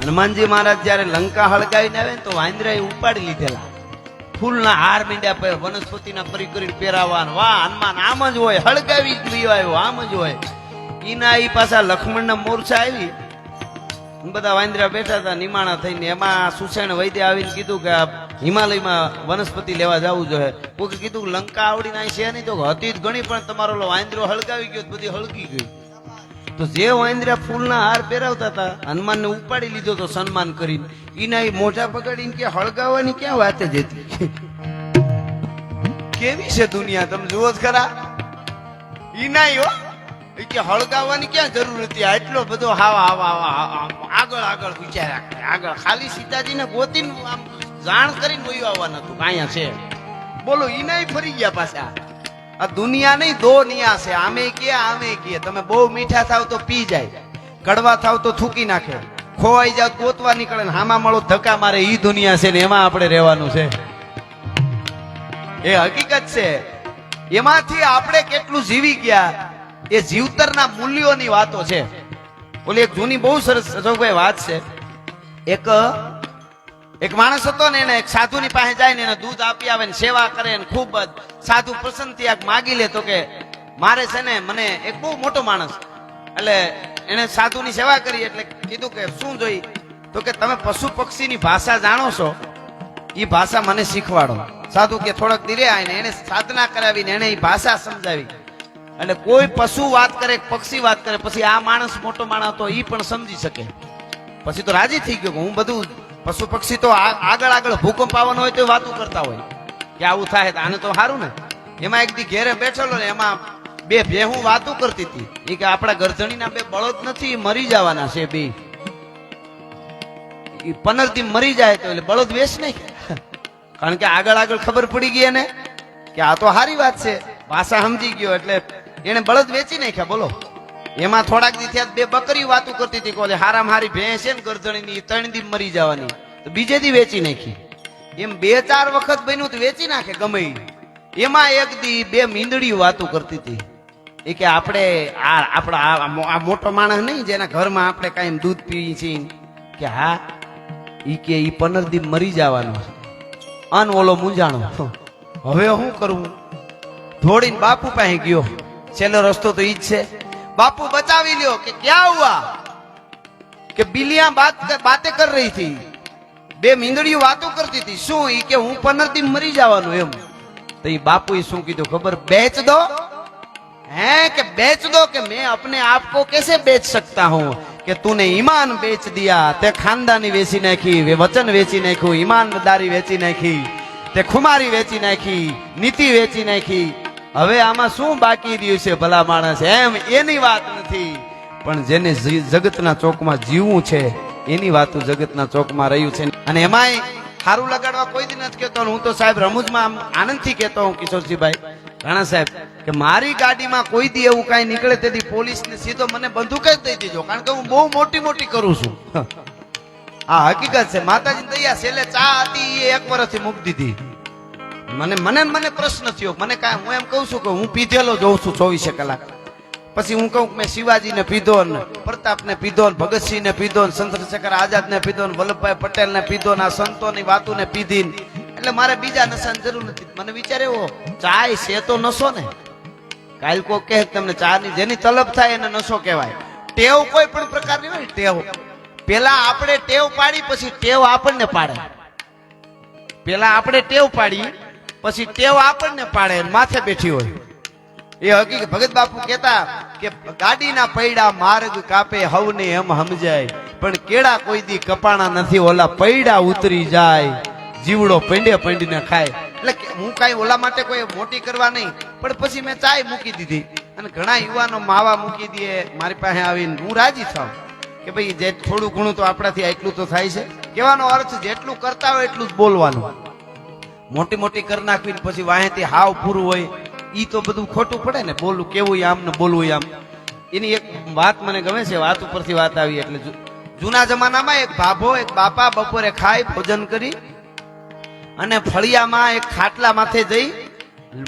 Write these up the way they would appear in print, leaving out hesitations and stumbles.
હનુમાનજી મહારાજ જયારે લંકા હળગાવીને આવે ને તો વાંદરાએ ઉપાડી લીધેલા ફૂલના હાર મીંડ્યા પર વનસ્પતિના કરી કરીને પહેરાવાના. વાહ હનુમાન આમ જ હોય, હળગાવી જ આવ્યો આમ જ હોય. ઈના ઈ પાછા લક્ષ્મણના મોરચા આવી, બધા વાંદરા બેઠા હતા નિમાણા થઈને. એમાં સુસેણ વૈદ્ય આવીને કીધું કે આ હિમાલયમાં વનસ્પતિ લેવા જવું જોઈએ. કોઈ કીધું લંકા આવડીને અહીં છે નહીં, તો હતી જ ઘણી પણ તમારો વાંદરો હળગાવી ગયો, બધી હળગી ગઈ. તો જે વાંદરા ફૂલના હાર પહેરાવતા હતા હનુમાનને ઉપાડી લીધો તો સન્માન કરીને. ઈના એ મોઢા પકડીને કે હળગાવવાની ક્યાં વાત જ હતી. કેવી છે દુનિયા તમે જુઓ જ ખરા. ઈના કે હળગાવવાની ક્યાં જરૂર હતી, આટલો બધો આગળ આગળ વિચાર્યા કરે. આગળ ખાલી સીતાજીને ગોતીને આમ જાણ કરીને વયું આવવાનું હતું અહીંયા છે. બોલો ઈના ફરી ગયા પાછા. આ દુનિયા નહીં દુનિયા છે. આમે કે તમે બહુ મીઠા થાવ તો પી જાય, કડવા થાવ તો થૂકી નાખે, ખોવાઈ જાવ ગોતવા નીકળે ને હામા મળો ધક્કા મારે. ઈ દુનિયા છે ને એમાં આપણે રહેવાનું છે. એ હકીકત છે. એમાંથી આપણે કેટલું જીવી ગયા એ જીવતરના મૂલ્યોની વાતો છે. ઓલી એક જૂની બહુ સરસ અશોકભાઈ વાત છે. એક માણસ હતો ને, એને એક સાધુની પાસે જાય ને એને દૂધ આપી આવે ને સેવા કરે ને ખૂબ જ સાધુ પ્રસન્ન થી માગી લે. તો કે મારે છે ને મને એક બહુ મોટો માણસ, એટલે એને સાધુની સેવા કરી એટલે કીધું કે શું જોઈ. તો કે તમે પશુ પક્ષીની ભાષા જાણો છો, એ ભાષા મને શીખવાડો. સાધુ કે થોડોક ધીરે આવીને એને સાધના કરાવીને એને એ ભાષા સમજાવી. એટલે કોઈ પશુ વાત કરે, પક્ષી વાત કરે, પછી આ માણસ મોટો માણસ તો ઈ પણ સમજી શકે. પછી તો રાજી થઈ ગયો કે હું બધું પશુ પક્ષી તો આગળ ભૂકંપ આવવાનો હોય તો વાતો કરતા હોય કે આવું થાય તો આને તો સારું ને. એમાં એક દી ઘેરે બેઠેલો ને એમાં બે ભેહું વાતો કરતી હતી. એ કે આપણા ગરધણીના બે બળદ નથી, મરી જવાના છે બે. 15 દી મરી જાય તો એટલે બળદ વેચ નહીં. કારણ કે આગળ ખબર પડી ગઈ એને કે આ તો સારી વાત છે, ભાષા સમજી ગયો એટલે એને બળદ વેચી નાખ્યા. બોલો એમાં થોડાક દી થયા બે બકરી વાતો કરતી હતી કે હારામ હારી ભેંસ છે ને ગરધણીની 3 દી મરી જવાની, તો બીજે દી વેચી નાખી. એમ 2-4 વખત બન્યું તો વેચી નાખે ગમે. એમાં એક દી બે મીંદડીઓ વાતો કરતી હતી. એ કે આપણે આ મોટો માણસ નહીં જેના ઘરમાં આપણે કાંઈ દૂધ પીવી છીએ કે હા, ઈ કે ઈ 15 દી મરી જવાનો. અન ઓલો મૂંઝાણો, હવે શું કરવું? દોડીને બાપુ પાસે ગયો. છેલ્લો રસ્તો તો ઈ જ છે. બાપુ બચાવી લ્યો. કે ક્યાં હુઆ? કે બિલિયા બાતે કર રહી थी. બે મીંદડીઓ વાતો કરતી હતી. શું? ઈ કે હું 15 દી મરી જવાનું એમ. તો ઈ બાપુએ શું કીધું ખબર? બેચ દો. હે કે બેચ દો? કે मैं अपने आप को कैसे बेच सकता हूँ? કે तूने ईमान बेच दिया. તે ખાનદાની વેચી નાખી, વચન વેચી નાખ્યું, ઈમાનદારી વેચી નાખી, તે ખુમારી વેચી નાખી, નીતિ વેચી નાખી. હવે આમાં શું બાકી રહ્યું છે ભલા માણસ? એમ એની વાત નથી, પણ જેને જગતના ચોકમાં જીવવું છે એની વાતો જગતના ચોકમાં રહ્યું છે. અને એમાંય સારું લગાડવા કોઈ દી નથી કહેતો. હું તો સાહેબ રમૂજમાં આનંદથી કહેતો હું કિશોરજીભાઈ રાણા સાહેબ કે મારી ગાડીમાં કોઈ દી એવું કાંઈ નીકળે તેથી પોલીસને સીધો મને બંદૂક જ દઈ દેજો, કારણ કે હું બહુ મોટી કરું છું. આ હકીકત છે. માતાજી દયા છેલ્લે ચા હતી એ 1 વર્ષથી મૂકી દીધી. મને પ્રશ્ન થયો. મને કાંઈ હું એમ કહું છું કે હું પીધેલો જોઉં છું 24 કલાક. પછી હું કહું મેં શિવાજીને પીધો ને, પ્રતાપને પીધો ને, ભગતસિંહને પીધો ને, ચંદ્રશેખર આઝાદને પીધો ને, વલ્લભભાઈ પટેલને પીધો ને, આ સંતોની વાતોને પીધી. એટલે મારે બીજા નશાની જરૂર નથી. મને વિચાર એવો, ચાય છે તો નશો ને. કાલ કોઈ કહે તમને ચાની જેની તલબ થાય એને નશો કહેવાય. ટેવ કોઈ પણ પ્રકારની હોય ટેવ. પેલા આપણે ટેવ પાડી પછી ટેવ આપણને પાડે. પેલા આપણે ટેવ પાડી પછી ટેવ આપણને પાડે, માથે બેઠી હોય. એ હકીકત ભગત બાપુ કહેતા કે ગાડીના પૈડા માર્ગ કાપે હવને એમ સમજાય, પણ કેળા કોઈ દી કપાણા નથી, ઓલા પૈડા ઉતરી જાય, જીવડો પંડીને ખાય. એટલે હું કાંઈ ઓલા માટે કોઈ મોટી કરવા નહીં, પણ પછી મેં ચાય મૂકી દીધી. અને ઘણા યુવાનો માવા મૂકી દે મારી પાસે આવીને, હું રાજી થાવ કે ભાઈ જે થોડું ઘણું તો આપણાથી એટલું તો થાય છે. કહેવાનો અર્થ જેટલું કરતા હોય એટલું જ બોલવાનું. મોટી કરી નાખવી પછી વાહેથી હાવ પૂરું હોય ઈ તો બધું ખોટું પડે ને. બોલવું કેવું આમ ને બોલવું આમ. એની એક વાત મને ગમે છે, વાત ઉપરથી વાત આવી. એટલે જૂના જમાનામાં એક ભાભો એક બાપા બપોરે ખાઈ ભોજન કરી અને ફળિયામાં એક ખાટલા માથે જઈ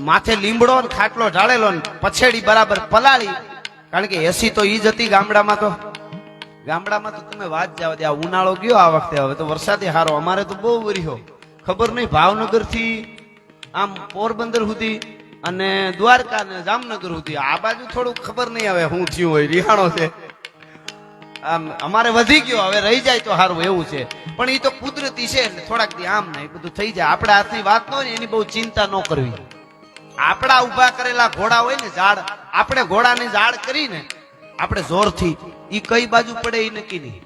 માથે લીમડો ને ખાટલો ઢાળેલો ને પછેડી બરાબર પલાળી, કારણ કે એસી તો ઈ જ હતી ગામડામાં. તો ગામડામાં તો તમે વાત જાવ દે, આ ઉનાળો ગયો આ વખતે, હવે તો વરસાદે હારો, અમારે તો બહુ વર્યો, ખબર નહીં ભાવનગર થી આમ પોરબંદર સુધી અને દ્વારકા ને જામનગર સુધી, આ બાજુ થોડું ખબર નહીં હવે શું થયું હોય, રિહાણો છે આમ અમારે વધી ગયો, હવે રહી જાય તો સારું એવું છે, પણ એ તો કુદરતી છે એટલે થોડાક દી આમ ને બધું થઈ જાય. આપણે હાથની વાત ન હોય ને એની બહુ ચિંતા ન કરવી. આપણા ઉભા કરેલા ઘોડા હોય ને ઝાડ, આપણે ઘોડાને ઝાડ કરીને આપણે જોરથી ઈ કઈ બાજુ પડે એ નક્કી નહીં,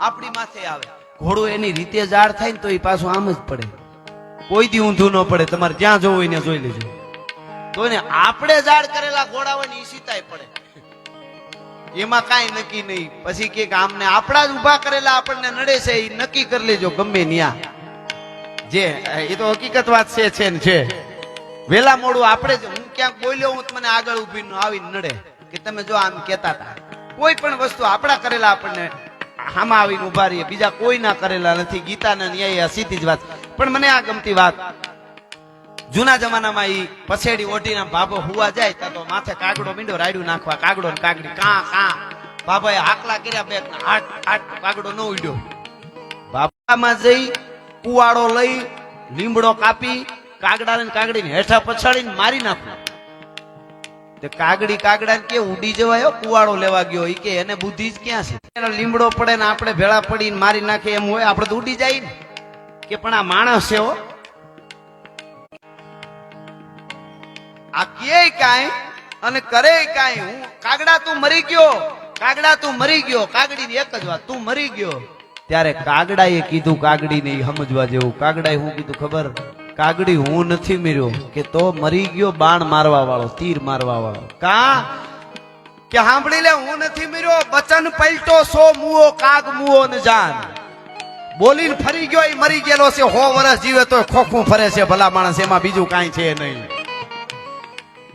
આપણી માથે આવે. ઘોડું એની રીતે ઝાડ થાય ને તો એ પાછું આમ જ પડે, કોઈ દી ઊંધું ન પડે. તમારે જ્યાં જોવું હોય ને જોઈ લેજો. તો ને આપણે ઝાડ કરેલા ઘોડા હોય ને એ સીતાય પડે, એમાં કાંઈ નક્કી નહીં. પછી કે આમને આપણા જ ઉભા કરેલા આપણને નડે છે એ નક્કી કરી લેજો ગમે ન્યા, જે એ તો હકીકત વાત છે ને છે. વેલા મોડું આપણે જ, હું ક્યાંક બોલ્યો હું મને આગળ ઉભી આવીને નડે કે તમે જો આમ કેતા હતા, કોઈ પણ વસ્તુ આપણા કરેલા આપણને આમાં આવીને ઉભા રહીએ, બીજા કોઈ ના કરેલા નથી. ગીતાના ન્યાય સીધી જ વાત. પણ મને આ ગમતી વાત, જૂના જમાનામાં ઈ પછેડી ઓઢીને બાબો હુવા જાય તો માથે કાગડો મીંડો રાયડું નાખવા, કાગડો ને કાગડી કા કા, બાબાએ હાકલા કર્યા બે આઠ આઠ, કાગડો ન ઉડ્યો. બાબામાં જઈ કુવાડો લઈ લીમડો કાપી કાગડા ને કાગડીને હેઠા પછાડીને મારી નાખવું. તે કાગડી કાગડા કે ઉડી જવાયો, કુવાડો લેવા ગયો, ઈ કે એને બુદ્ધિ જ ક્યાં છે? એનો લીમડો પડે ને આપણે ભેળા પડીને મારી નાખે એમ હોય, આપણે તો ઉડી જાય ને. કે પણ આ માણસ છે હો, આ કે કાંઈ અને કરે કાંઈ. હું કાગડા તું મરી ગયો, કાગડા તું મરી ગયો, કાગડીની એક જ વાત, તું મરી ગયો. ત્યારે કાગડાએ કીધું, કાગડીને સમજવા જેવું, કાગડાએ શું કીધું ખબર? કાગડી હું નથી મર્યો, કે તો મરી ગયો બાણ મારવા વાળો, તીર મારવા વાળો. કા કે સાંભળી લે, હું નથી મર્યો, બચન પલટો સો મુઓ, કાગ મુઓ ને જાન. બોલીને ફરી ગયો એ મરી ગયેલો છે, 100 વર્ષ જીવે તો ખોખું ફરે છે ભલા માણસ, એમાં બીજું કાંઈ છે નહીં.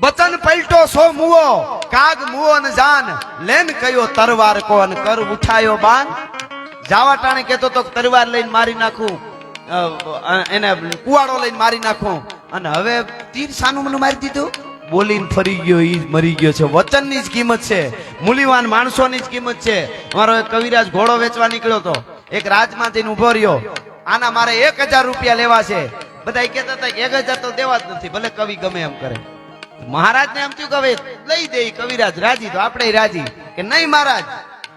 બચન પલટો સો મુઓ, કાગ મુઓ ને જાન, લેન કયો તરવાર કો અને કર ઉઠાયો બાન. જાવા ટાણે કેતો તો તરવાર લઈને મારી નાખું, એને કુવાડો લઈને મારી નાખું, અને હવે તીર સાનું મને મારી દીધું. બોલીને ફરી ગયો ઈ મરી ગયો છે. વચનની જ કિંમત છે, મૂલ્યવાન માણસોની જ કિંમત છે. અમારો એક કવિરાજ ઘોડો વેચવા નીકળ્યો હતો, એક રાજમાં જઈને ઉભો રહ્યો, આના મારે 1000 રૂપિયા લેવા છે. બધા કહેતા હતા 1000 તો દેવા જ નથી, ભલે કવિ ગમે એમ કરે. મહારાજ ને એમ થયું કે હવે લઈ દે. કવિરાજ રાજી, તો આપણે રાજી કે નહીં મહારાજ,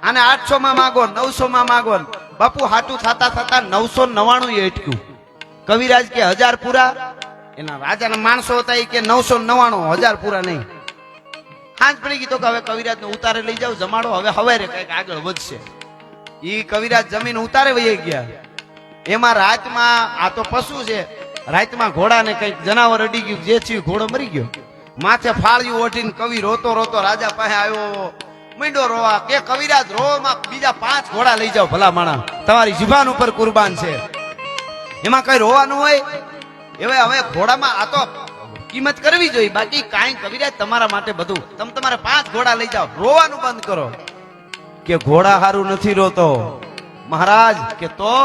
આને 800 માં માગો, 900 માં માગો. બાપુ હાટું થતા થતા 999 અટક્યું. કવિરાજ કે 1000 પૂરા. એના રાજાના માણસો હતા એ કે 999, 1000 પૂરા નહીં. હાથ પડી ગઈ તો કે હવે કવિરાજ ને ઉતારે લઈ જાવ જમાડો, હવે હવારે કઈક આગળ વધશે. ઈ કવિરાજ જમીન ઉતારે વહી ગયા. એમાં રાતમાં, આ તો પશુ છે, રાતમાં ઘોડાને કઈક જનાવર અડી ગયું, જે થયું ઘોડો મરી ગયો. માથે ફાળ્યું ઓઢીને કવિ રોતો રોતો રાજા પાસે આવ્યો, મીંડો રોવા. કે કવિરાજ રોવામાં બીજા 5 ઘોડા લઈ જાઓ ભલા માણા, તમારી જીભાન ઉપર કુરબાન છે, એમાં કઈ રોવાનું હોય? હવે ઘોડામાં આ તો કિંમત કરવી જોઈએ, બાકી કાંઈ. કવિરાજ તમારા માટે બધું, તમે તમારે 5 ઘોડા લઈ જાઓ, રોવાનું બંધ કરો. કે ઘોડા હારું નથી રોતો મહારાજ, કે તો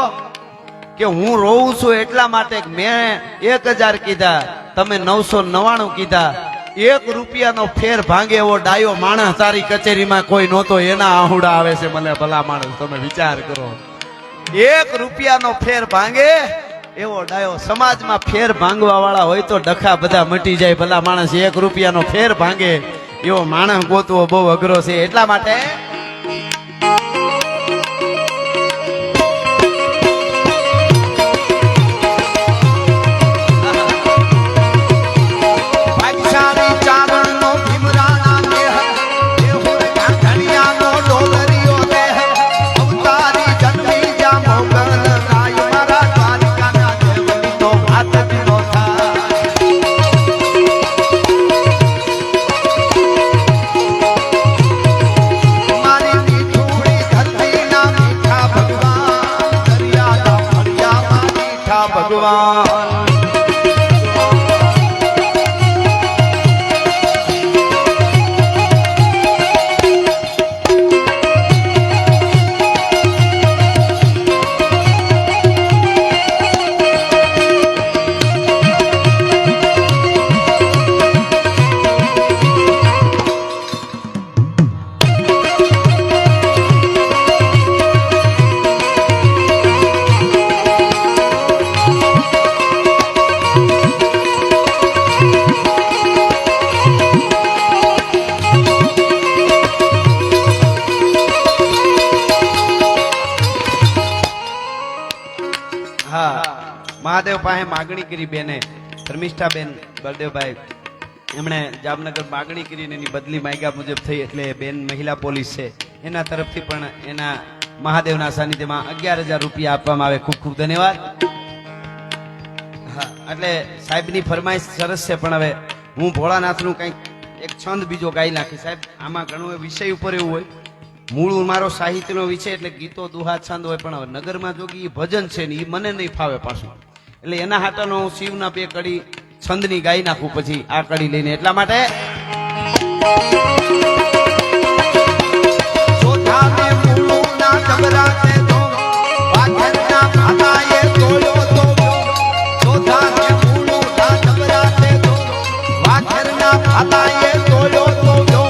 કે હું રોઉં છું એટલા માટે મેં 1000 કીધા, તમે 999 કીધા. 1 રૂપિયાનો ફેર ભાંગે એવો ડાયો માણસ તારી કચેરીમાં કોઈ નહોતો, એના આહુડા આવે છે મને ભલા માણસ. તમે વિચાર કરો, 1 રૂપિયાનો ફેર ભાંગે એવો ડાયો. સમાજમાં ફેર ભાંગવા વાળા હોય તો ડખા બધા મટી જાય ભલા માણસ. 1 રૂપિયાનો ફેર ભાંગે એવો માણસ ગોતવો બહુ અઘરો છે. એટલા માટે મહાદેવ પાસે માગણી કરી બેને ધર્મિષ્ઠાબેન બળદેવભાઈ એમણે જામનગર માગણી કરીને એની બદલી માંગ્યા મુજબ થઈ એટલે બેન મહિલા પોલીસ છે એના તરફથી પણ એના મહાદેવના સાનિધ્યમાં 11,000 રૂપિયા આપવામાં આવે. ખૂબ ખૂબ ધન્યવાદ. હા એટલે સાહેબની ફરમાઈશ સરસ છે પણ હવે હું ભોળાનાથનું કંઈક એક છંદ બીજો ગાઈ નાખી. સાહેબ આમાં ઘણું વિષય ઉપર એવું હોય, મૂળ મારો સાહિત્યનો વિષય એટલે ગીતો દુહા છંદ હોય, પણ હવે નગરમાં જોગી ભજન છે ને એ મને નહીં ફાવે પાછું, એટલે એના હાટાનો હું શિવના 2 કડી છંદની ગાઈ નાખું પછી આ કડી લઈને. એટલા માટે Hasta